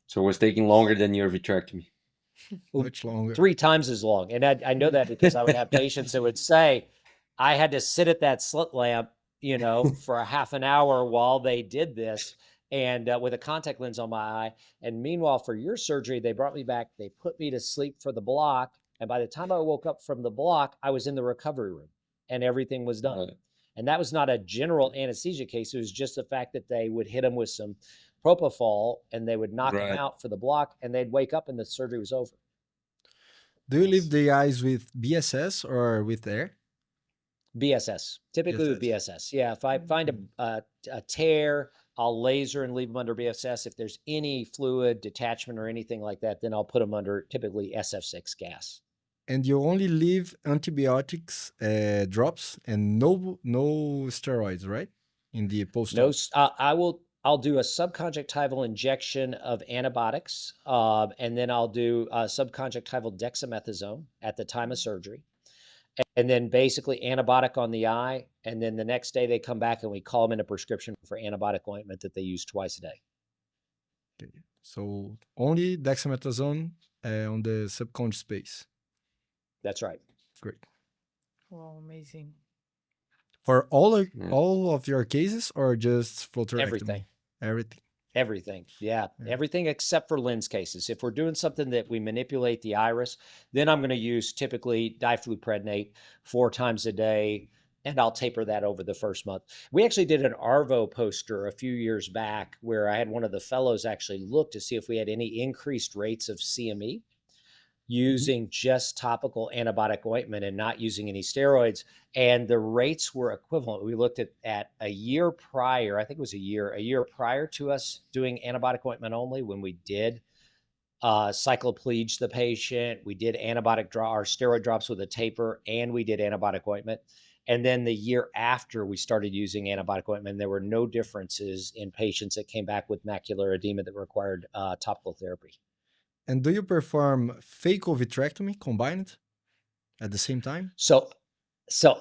So it's taking longer than your vitrectomy. much longer. 3 times as long. And I know that because I would have patients that would say, I had to sit at that slit lamp, for a half an hour while they did this, and with a contact lens on my eye. And meanwhile, for your surgery, they brought me back, they put me to sleep for the block. And by the time I woke up from the block, I was in the recovery room and everything was done. Right. And that was not a general anesthesia case. It was just the fact that they would hit them with some propofol and they would knock them out for the block, and they'd wake up and the surgery was over. Do you leave the eyes with BSS or with air? BSS, typically with BSS. Yeah, if I find a tear, I'll laser and leave them under BSS. If there's any fluid detachment or anything like that, then I'll put them under typically SF6 gas. And you only leave antibiotics drops and no steroids, right? In the post-op. No, I'll do a subconjunctival injection of antibiotics, and then I'll do a subconjunctival dexamethasone at the time of surgery. And then basically antibiotic on the eye. And then the next day they come back and we call them in a prescription for antibiotic ointment that they use twice a day. Okay. So only dexamethasone on the subconj space. That's right. Great. Wow, amazing. For all of your cases or just floterectomy? Everything. Everything. Everything. Yeah. Everything except for lens cases. If we're doing something that we manipulate the iris, then I'm going to use typically difluprednate 4 times a day, and I'll taper that over the first month. We actually did an ARVO poster a few years back where I had one of the fellows actually look to see if we had any increased rates of CME using just topical antibiotic ointment and not using any steroids. And the rates were equivalent. We looked at a year prior, I think it was a year prior to us doing antibiotic ointment only, when we did cycloplege the patient, we did our steroid drops with a taper, and we did antibiotic ointment. And then the year after we started using antibiotic ointment, there were no differences in patients that came back with macular edema that required topical therapy. And do you perform phaco vitrectomy combined at the same time? So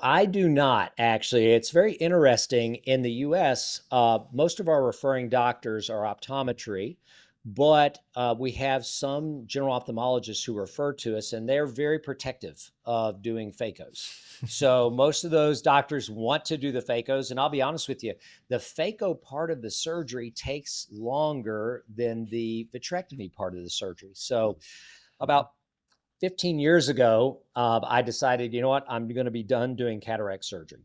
I do not, actually. It's very interesting. In the US, most of our referring doctors are optometry, but we have some general ophthalmologists who refer to us, and they're very protective of doing phacos. So most of those doctors want to do the phacos, and I'll be honest with you, the phaco part of the surgery takes longer than the vitrectomy part of the surgery. So about 15 years ago, I decided, you know what, I'm going to be done doing cataract surgery.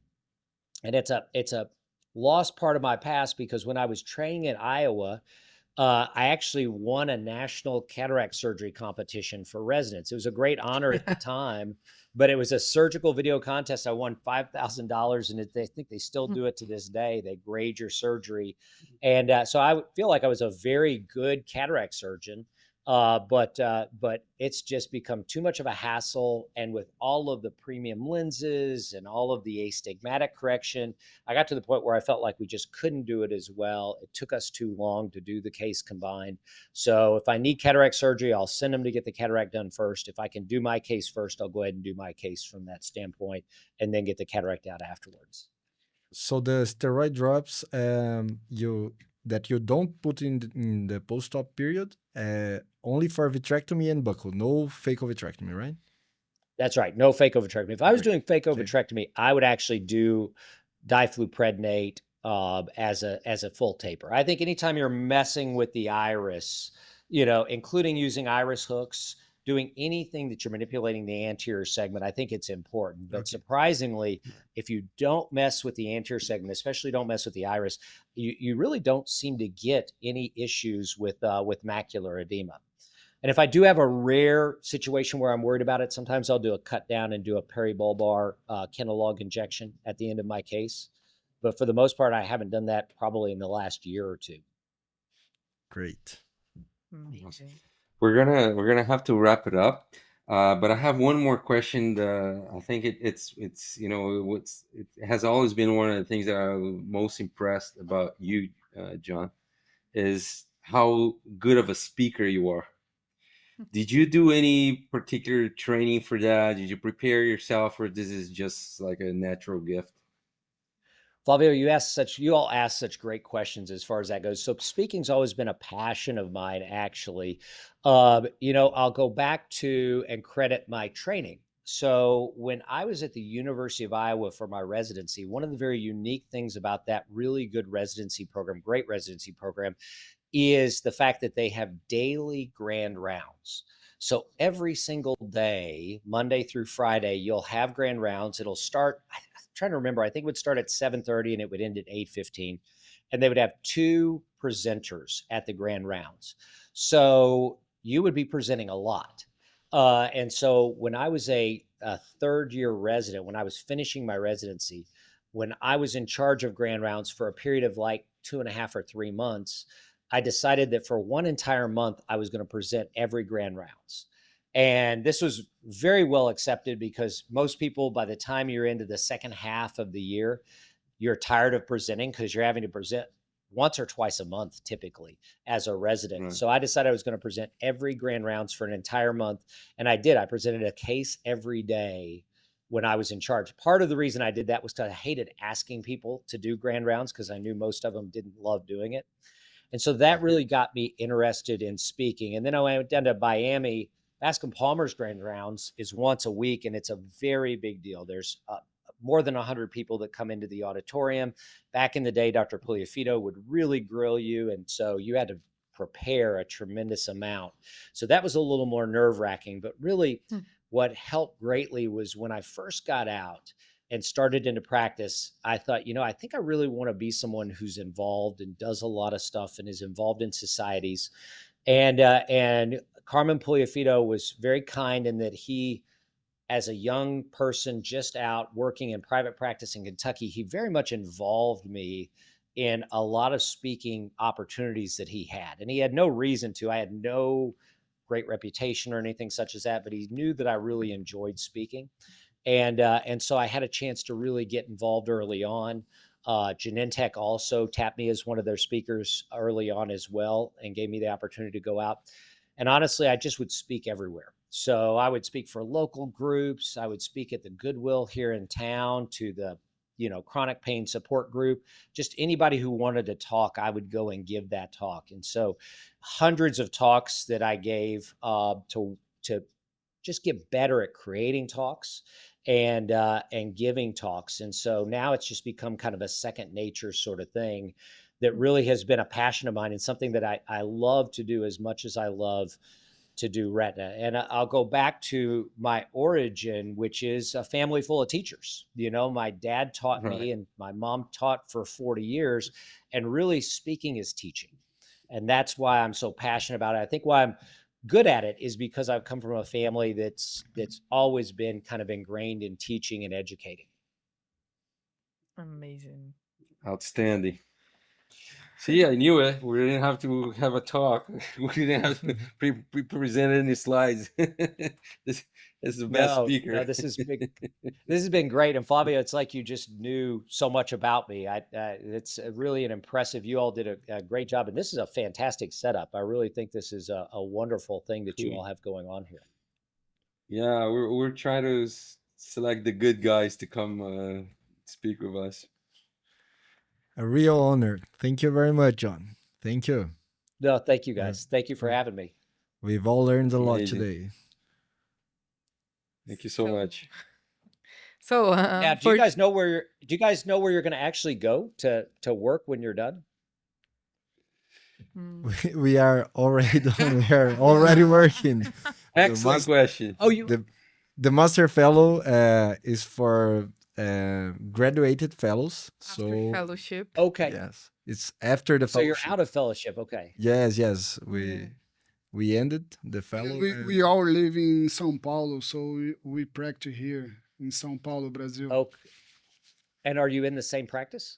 And it's a lost part of my past, because when I was training in Iowa, I actually won a national cataract surgery competition for residents. It was a great honor at the time, but it was a surgical video contest. I won $5,000, and I think they still do it to this day. They grade your surgery. And so I feel like I was a very good cataract surgeon. But it's just become too much of a hassle. And with all of the premium lenses and all of the astigmatic correction, I got to the point where I felt like we just couldn't do it as well. It took us too long to do the case combined. So if I need cataract surgery, I'll send them to get the cataract done first. If I can do my case first, I'll go ahead and do my case from that standpoint, and then get the cataract out afterwards. So the steroid drops that you don't put in the post-op period, only for vitrectomy and buccal, no phaco vitrectomy, right? That's right. No phaco vitrectomy. If I was doing phaco vitrectomy, I would actually do difluprednate as a full taper. I think anytime you're messing with the iris, including using iris hooks, doing anything that you're manipulating the anterior segment, I think it's important. But surprisingly, if you don't mess with the anterior segment, especially don't mess with the iris, you really don't seem to get any issues with macular edema. And if I do have a rare situation where I'm worried about it, sometimes I'll do a cut down and do a peribulbar Connolly injection at the end of my case. But for the most part, I haven't done that probably in the last year or two. Great. Amazing. We're gonna have to wrap it up, but I have one more question. I think it has always been one of the things that I'm most impressed about you, John, is how good of a speaker you are. Did you do any particular training for that? Did you prepare yourself, or this is just like a natural gift? Flavio, you all ask such great questions as far as that goes. So speaking's always been a passion of mine, actually. I'll go back to and credit my training. So when I was at the University of Iowa for my residency, one of the very unique things about that really good residency program, great residency program, is the fact that they have daily grand rounds. So every single day, Monday through Friday, you'll have grand rounds. It'll start, I'm trying to remember, I think it would start at 7:30 and it would end at 8:15. And they would have 2 presenters at the grand rounds. So you would be presenting a lot. And so when I was a third year resident, when I was finishing my residency, when I was in charge of grand rounds for a period of like 2.5 or 3 months, I decided that for one entire month, I was going to present every grand rounds. And this was very well accepted because most people, by the time you're into the second half of the year, you're tired of presenting because you're having to present once or twice a month, typically, as a resident. Right. So I decided I was going to present every grand rounds for an entire month. And I did. I presented a case every day when I was in charge. Part of the reason I did that was because I hated asking people to do grand rounds because I knew most of them didn't love doing it. And so that really got me interested in speaking. And then I went down to Miami. Bascom Palmer's grand rounds is once a week, and it's a very big deal. There's more than 100 people that come into the auditorium. Back in the day, Dr. Puliafito would really grill you, and so you had to prepare a tremendous amount. So that was a little more nerve-wracking, but really what helped greatly was when I first got out and started into practice, I thought, I think I really want to be someone who's involved and does a lot of stuff and is involved in societies. And Carmen Puliafito was very kind in that he, as a young person just out working in private practice in Kentucky, he very much involved me in a lot of speaking opportunities that he had. And he had no reason to. I had no great reputation or anything such as that, but he knew that I really enjoyed speaking. And so I had a chance to really get involved early on. Genentech also tapped me as one of their speakers early on as well and gave me the opportunity to go out. And honestly, I just would speak everywhere. So I would speak for local groups. I would speak at the Goodwill here in town, to the chronic pain support group. Just anybody who wanted to talk, I would go and give that talk. And so hundreds of talks that I gave to just get better at creating talks and giving talks. And so now it's just become kind of a second nature sort of thing that really has been a passion of mine and something that I love to do as much as I love to do retina. And I'll go back to my origin, which is a family full of teachers. My dad taught me and my mom taught for 40 years, and really speaking is teaching. And that's why I'm so passionate about it. I think why I'm good at it is because I've come from a family that's always been kind of ingrained in teaching and educating. Amazing. Outstanding. See, I knew it. We didn't have to have a talk. We didn't have to present any slides. This is the best speaker. No, this has been great. And Flavio, it's like you just knew so much about me. It's really an impressive. You all did a great job, and this is a fantastic setup. I really think this is a wonderful thing that you all have going on here. Yeah, we're trying to select the good guys to come speak with us. A real honor. Thank you very much, John. Thank you. No, thank you guys. Thank you for having me. We've all learned a lot Amazing. today. Thank you so much. So, Now, do you guys know where you're going to actually go to work when you're done? We are already done. We are already working. Excellent question. Oh, the Master Fellow is for graduated fellows. after fellowship. okay. Yes, it's after the So fellowship. you're out of fellowship. Okay. Yes. We ended the fellow. We all live in São Paulo, so we practice here in São Paulo, Brazil. Okay. And are you in the same practice?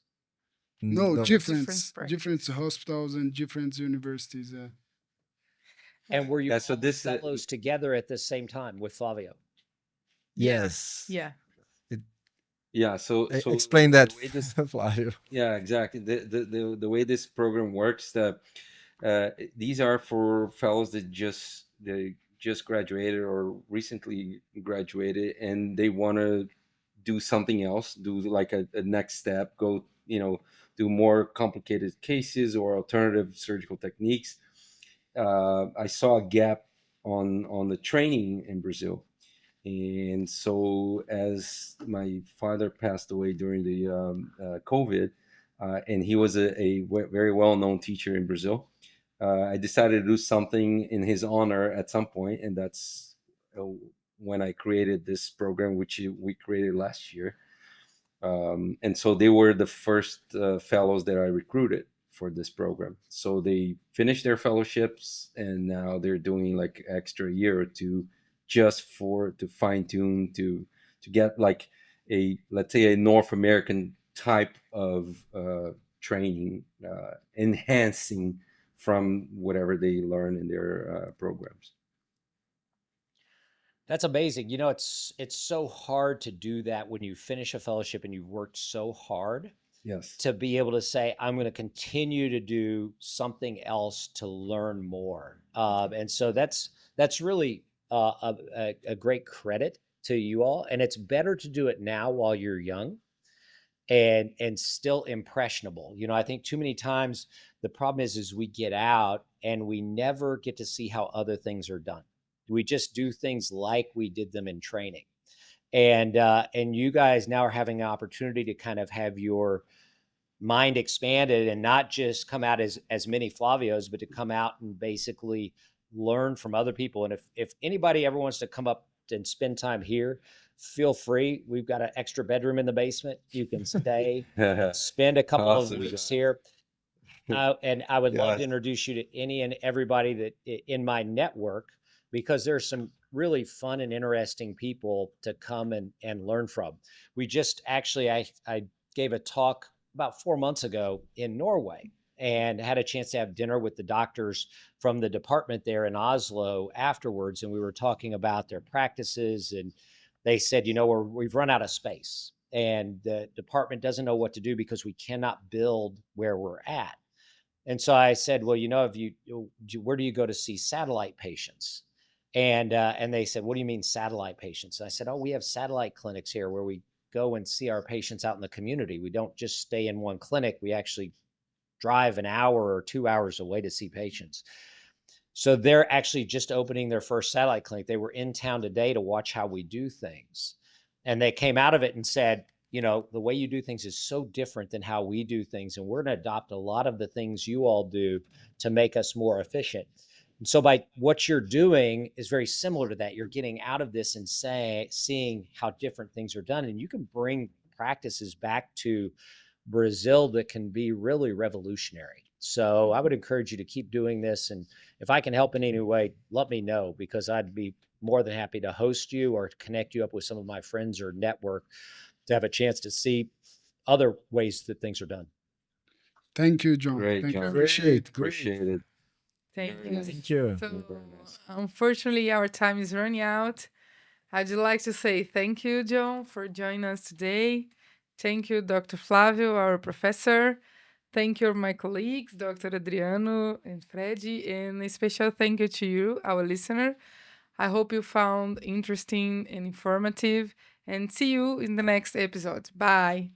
No, different practice. hospitals and different universities. And were you Yeah, so all this fellows together at the same time with Flavio? Yes. Yeah. yeah. So Explain that, the way this- Flavio. Yeah, exactly. The way this program works, that these are for fellows that just graduated or recently graduated, and they want to do something else, do like a next step, go do more complicated cases or alternative surgical techniques. I saw a gap on the training in Brazil. And so as my father passed away during the COVID, and he was a very well-known teacher in Brazil, I decided to do something in his honor at some point, and that's when I created this program, which we created last year. And so they were the first fellows that I recruited for this program. So they finished their fellowships, and now they're doing like extra year or two just to fine tune to get like let's say a North American type of training, enhancing from whatever they learn in their programs. That's amazing. You know, it's so hard to do that when you finish a fellowship and you've worked so hard Yes. to be able to say, I'm going to continue to do something else to learn more. And so that's really a great credit to you all. And it's better to do it now while you're young and still impressionable. You know, I think too many times the problem is we get out and we never get to see how other things are done. We just do things like we did them in training. And you guys now are having an opportunity to kind of have your mind expanded and not just come out as many Flavios, but to come out and basically learn from other people. And if anybody ever wants to come up and spend time here, feel free. We've got an extra bedroom in the basement. You can stay, spend a couple Awesome. of weeks here. And I would love Yes. to introduce you to any and everybody that in my network, because there's some really fun and interesting people to come and learn from. We just actually, I gave a talk about 4 months ago in Norway and had a chance to have dinner with the doctors from the department there in Oslo afterwards. And we were talking about their practices, and they said, you know, we've run out of space and the department doesn't know what to do because we cannot build where we're at. And so I said, well, you know, where do you go to see satellite patients? And they said, what do you mean satellite patients? And I said, oh, we have satellite clinics here where we go and see our patients out in the community. We don't just stay in one clinic. We actually drive an hour or 2 hours away to see patients. So they're actually just opening their first satellite clinic. They were in town today to watch how we do things. And they came out of it and said, you know, the way you do things is so different than how we do things. And we're going to adopt a lot of the things you all do to make us more efficient. And so by what you're doing is very similar to that. You're getting out of this and seeing how different things are done. And you can bring practices back to Brazil that can be really revolutionary. So I would encourage you to keep doing this. And if I can help in any way, let me know, because I'd be more than happy to host you or connect you up with some of my friends or network to have a chance to see other ways that things are done. Thank you, John. Great, Thank you. John. Great. Appreciate it. Thank Very you. nice. Thank you. So, Very nice. unfortunately, our time is running out. I'd like to say thank you, John, for joining us today. Thank you, Dr. Flavio, our professor. Thank you, my colleagues, Dr. Adriano and Freddy, and a special thank you to you, our listener. I hope you found interesting and informative, and see you in the next episode. Bye.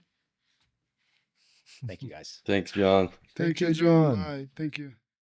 Thank you, guys. Thanks, John. Thank you, you, John. John. Bye. Thank you.